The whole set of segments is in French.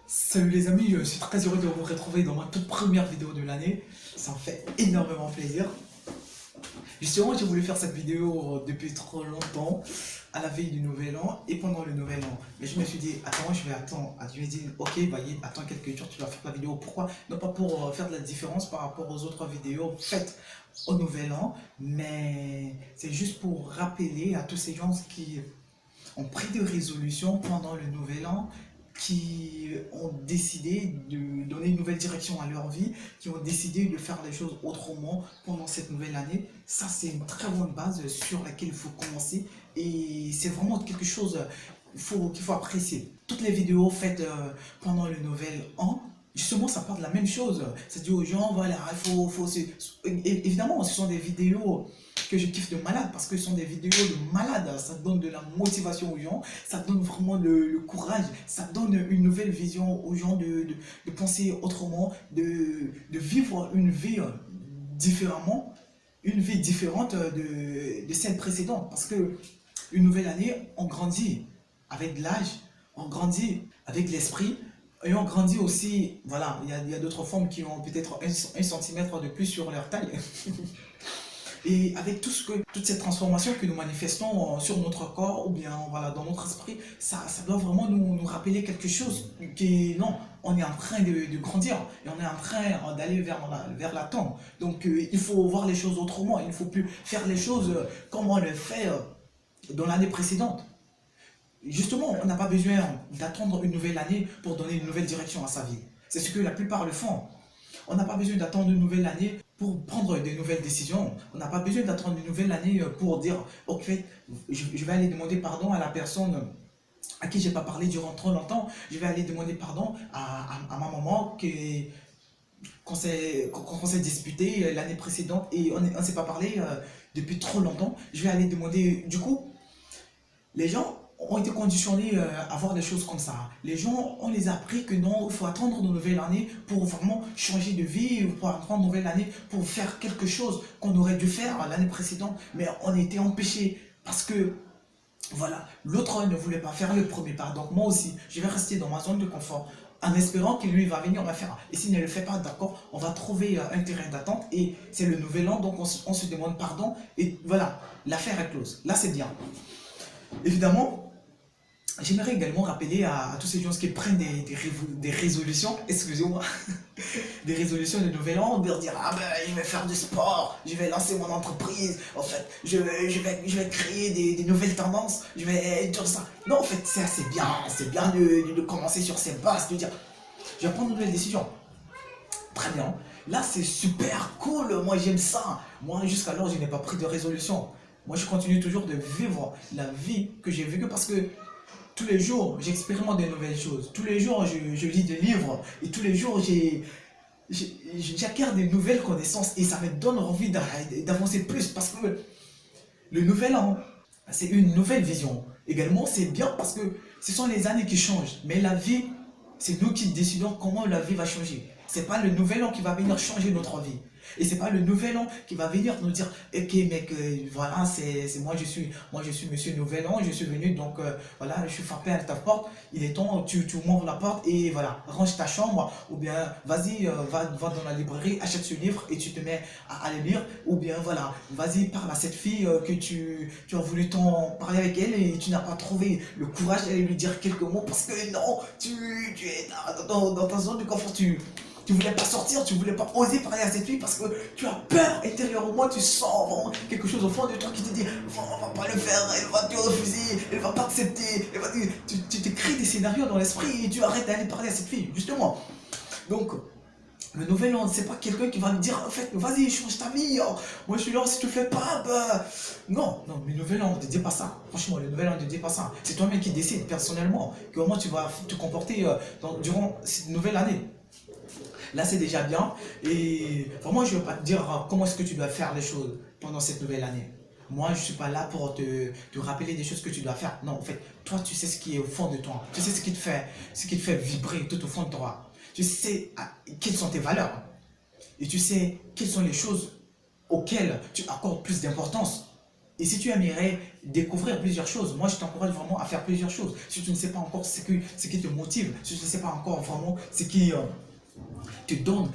Salut les amis, je suis très heureux de vous retrouver dans ma toute première vidéo de l'année. Ça me fait énormément plaisir. Justement, j'ai voulu faire cette vidéo depuis trop longtemps, à la veille du nouvel an et pendant le nouvel an. Mais je me suis dit, attends, je vais attendre. Je me dit, ok, voyez, attends quelques jours, tu vas faire la vidéo. Pourquoi? Non pas pour faire de la différence par rapport aux autres vidéos faites au nouvel an, mais c'est juste pour rappeler à tous ces gens qui ont pris des résolutions pendant le nouvel an, qui ont décidé de donner une nouvelle direction à leur vie, qui ont décidé de faire les choses autrement pendant cette nouvelle année. Ça, c'est une très bonne base sur laquelle il faut commencer et c'est vraiment quelque chose qu'il faut apprécier. Toutes les vidéos faites pendant le nouvel an, justement, ça parle de la même chose. Ça dit aux gens, voilà, évidemment, ce sont des vidéos que je kiffe de malade parce que ce sont des vidéos de malade. Ça donne de la motivation aux gens, ça donne vraiment le courage, ça donne une nouvelle vision aux gens de penser autrement, de vivre une vie différemment, une vie différente de celle précédente. Parce que une nouvelle année, on grandit avec l'âge, on grandit avec l'esprit, et on grandit aussi, voilà, il y a d'autres formes qui ont peut-être un centimètre de plus sur leur taille. Et avec toutes ces transformations que nous manifestons sur notre corps ou bien voilà, dans notre esprit, ça doit vraiment nous rappeler quelque chose qui, non, on est en train de grandir et on est en train d'aller vers la tombe. Donc il faut voir les choses autrement, il ne faut plus faire les choses comme on le fait dans l'année précédente. Justement, on n'a pas besoin d'attendre une nouvelle année pour donner une nouvelle direction à sa vie. C'est ce que la plupart le font. On n'a pas besoin d'attendre une nouvelle année pour prendre de nouvelles décisions. On n'a pas besoin d'attendre une nouvelle année pour dire, ok, je vais aller demander pardon à la personne à qui j'ai pas parlé durant trop longtemps. Je vais aller demander pardon à ma maman qu'on s'est disputé l'année précédente et on ne s'est pas parlé depuis trop longtemps. Je vais aller demander, du coup, les gens ont été conditionnés à voir des choses comme ça. Les gens, on les a appris que non, il faut attendre une nouvelle année pour vraiment changer de vie, pour attendre une nouvelle année pour faire quelque chose qu'on aurait dû faire l'année précédente, mais on était empêché parce que voilà, l'autre ne voulait pas faire le premier pas. Donc moi aussi, je vais rester dans ma zone de confort en espérant que lui va venir me faire. Et s'il ne le fait pas, d'accord, on va trouver un terrain d'attente et c'est le nouvel an, donc on se demande pardon et voilà, l'affaire est close. Là, c'est bien. Évidemment, j'aimerais également rappeler à tous ces gens qui prennent des résolutions, excusez-moi, des résolutions de nouvel an, de leur dire ah ben je vais faire du sport, je vais lancer mon entreprise, en fait je vais créer des nouvelles tendances, je vais dire ça. Non en fait c'est bien de commencer sur ces bases, de dire je vais prendre une nouvelle décision. Très bien. Là c'est super cool, moi j'aime ça. Moi jusqu'alors je n'ai pas pris de résolution. Moi je continue toujours de vivre la vie que j'ai vécue parce que tous les jours, j'expérimente de nouvelles choses. Tous les jours, je lis des livres. Et tous les jours, j'acquiers des nouvelles connaissances. Et ça me donne envie d'avancer plus. Parce que le nouvel an, c'est une nouvelle vision. Également, c'est bien parce que ce sont les années qui changent. Mais la vie, c'est nous qui décidons comment la vie va changer. C'est pas le nouvel an qui va venir changer notre vie. Et c'est pas le nouvel an qui va venir nous dire ok mec voilà c'est moi je suis monsieur nouvel an je suis venu donc voilà je suis frappé à ta porte il est temps tu m'ouvres la porte et voilà range ta chambre ou bien vas-y va dans la librairie achète ce livre et tu te mets à le lire ou bien voilà vas-y parle à cette fille que tu as voulu t'en parler avec elle et tu n'as pas trouvé le courage d'aller lui dire quelques mots parce que non tu es dans ta zone de confort tu voulais pas sortir, tu voulais pas oser parler à cette fille parce que tu as peur intérieurement, tu sens vraiment quelque chose au fond de toi qui te dit on va pas le faire, elle va te refuser, elle va pas accepter, tu te crées des scénarios dans l'esprit et tu arrêtes d'aller parler à cette fille, justement. Donc, le nouvel an, c'est pas quelqu'un qui va me dire en fait, vas-y, change ta vie, oh, moi je suis là, si tu le fais pas, bah. Non, non, le nouvel an, ne te dis pas ça. Franchement, le nouvel an, ne te dis pas ça. C'est toi-même qui décides personnellement comment tu vas te comporter durant cette nouvelle année. Là, c'est déjà bien. Et vraiment, je ne vais pas te dire comment est-ce que tu dois faire les choses pendant cette nouvelle année. Moi, je ne suis pas là pour te rappeler des choses que tu dois faire. Non, en fait, toi, tu sais ce qui est au fond de toi. Tu sais ce qui te fait vibrer tout au fond de toi. Tu sais quelles sont tes valeurs. Et tu sais quelles sont les choses auxquelles tu accordes plus d'importance. Et si tu aimerais découvrir plusieurs choses, moi je t'encourage vraiment à faire plusieurs choses. Si tu ne sais pas encore ce qui te motive, si tu ne sais pas encore vraiment ce qui te donne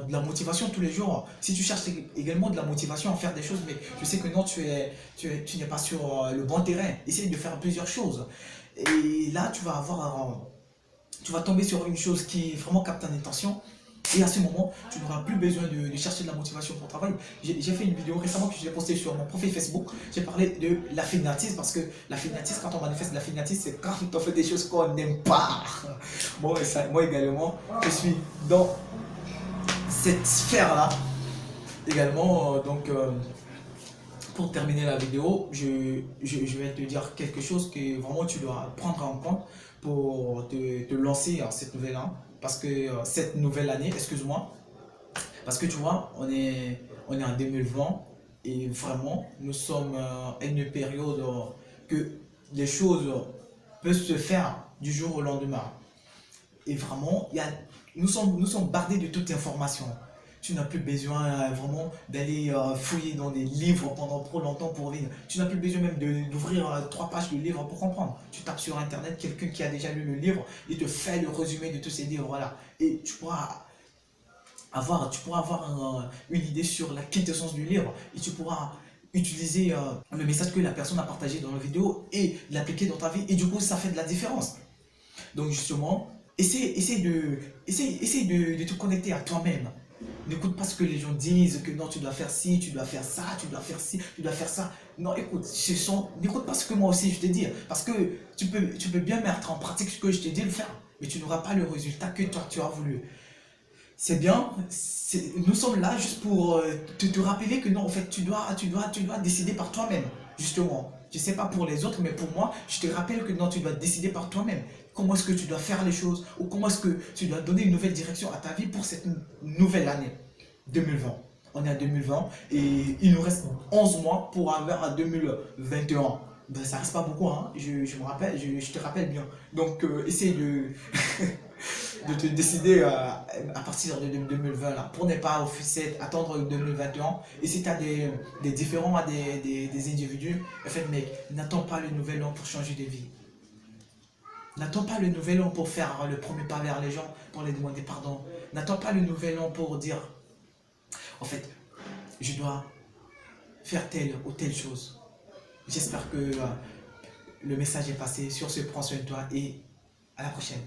de la motivation tous les jours. Si tu cherches également de la motivation à faire des choses, mais je sais que non, tu n'es pas sur le bon terrain. Essaye de faire plusieurs choses. Et là, tu vas tomber sur une chose qui vraiment capte ton attention. Et à ce moment, tu n'auras plus besoin de chercher de la motivation pour travailler. J'ai fait une vidéo récemment que j'ai postée sur mon profil Facebook. J'ai parlé de la fainéantise parce que la fainéantise, quand on manifeste la fainéantise, c'est quand on fait des choses qu'on n'aime pas. Bon, et ça, moi également, je suis dans cette sphère-là. Également, pour terminer la vidéo, je vais te dire quelque chose que vraiment tu dois prendre en compte pour te lancer en cette nouvelle année. Parce que cette nouvelle année, excuse-moi, parce que tu vois, on est en 2020 et vraiment, nous sommes à une période que les choses peuvent se faire du jour au lendemain. Et vraiment, nous sommes bardés de toute information. Tu n'as plus besoin vraiment d'aller fouiller dans des livres pendant trop longtemps pour vivre. Tu n'as plus besoin même d'ouvrir 3 pages de livre pour comprendre. Tu tapes sur internet quelqu'un qui a déjà lu le livre, il te fait le résumé de tous ces livres, voilà. Et tu pourras avoir une idée sur la quintessence du livre et tu pourras utiliser le message que la personne a partagé dans la vidéo et l'appliquer dans ta vie. Et du coup, ça fait de la différence. Donc justement, essaie de te connecter à toi-même. N'écoute pas ce que les gens disent, que non, tu dois faire ci, tu dois faire ça, tu dois faire ci, tu dois faire ça. Non, écoute, n'écoute pas ce que moi aussi je te dis. Parce que tu peux bien mettre en pratique ce que je te dis, le faire. Mais tu n'auras pas le résultat que toi, tu as voulu. C'est bien, nous sommes là juste pour te rappeler que non, en fait, tu dois décider par toi-même, justement. Je ne sais pas pour les autres, mais pour moi, je te rappelle que non, tu dois décider par toi-même. Comment est-ce que tu dois faire les choses, ou comment est-ce que tu dois donner une nouvelle direction à ta vie pour cette nouvelle année 2020. On est en 2020 et il nous reste 11 mois pour avoir à 2021. Ben, ça reste pas beaucoup, hein. Je te rappelle bien. Donc, essaye de te décider à partir de 2020 là, pour ne pas attendre 2021. Et si tu as des différends à des individus, en fait, mec, n'attends pas le nouvel an pour changer de vie. N'attends pas le nouvel an pour faire le premier pas vers les gens, pour les demander pardon. N'attends pas le nouvel an pour dire, en fait, je dois faire telle ou telle chose. J'espère que le message est passé. Sur ce, prends soin de toi et à la prochaine.